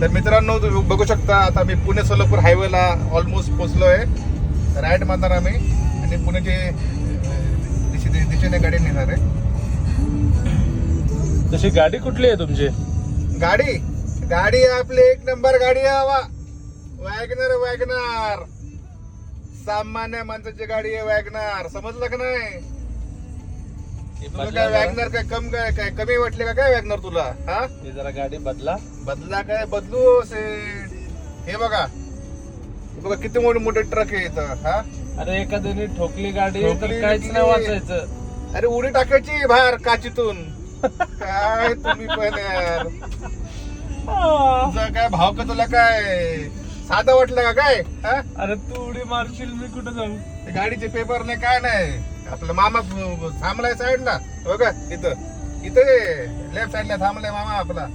तर मित्रांनो तुम्ही बघू शकता आता मी पुणे सोलापूर हायवेला ऑलमोस्ट पोहोचलोय. राईट मारणार आम्ही आणि पुण्याचे दिशेने गाडी नेणार आहे. तशी गाडी कुठली आहे तुमची? गाडी आपली एक नंबर गाडी आहे. वॅगनर सामान्य माणसाची गाडी आहे. वॅगनर समजलं का नाही? तुला काय वॅगनर काय कमी वाटले का काय वॅगनर तुला? हा हे जरा गाडी बदला काय बदलू सेठ. हे बघा किती मोठे ट्रक आहे इथं. हा अरे एखाद्याने ठोकली गाडी ठोकली, तर काहीच बिकली. नाही वाचायचं. अरे उडी टाकायची बाहेर काचीतून. काय तुम्ही पण यार तुझा काय भाव का तुला काय साधा वाटलं का काय? हा अरे तू उडी मारशील मी कुठं जाऊ? ते गाडीचे पेपर नाही काय नाही. आपला मामा थांबलाय साईडला बघा इथं लेफ्ट साईडला थांबलाय मामा आपला.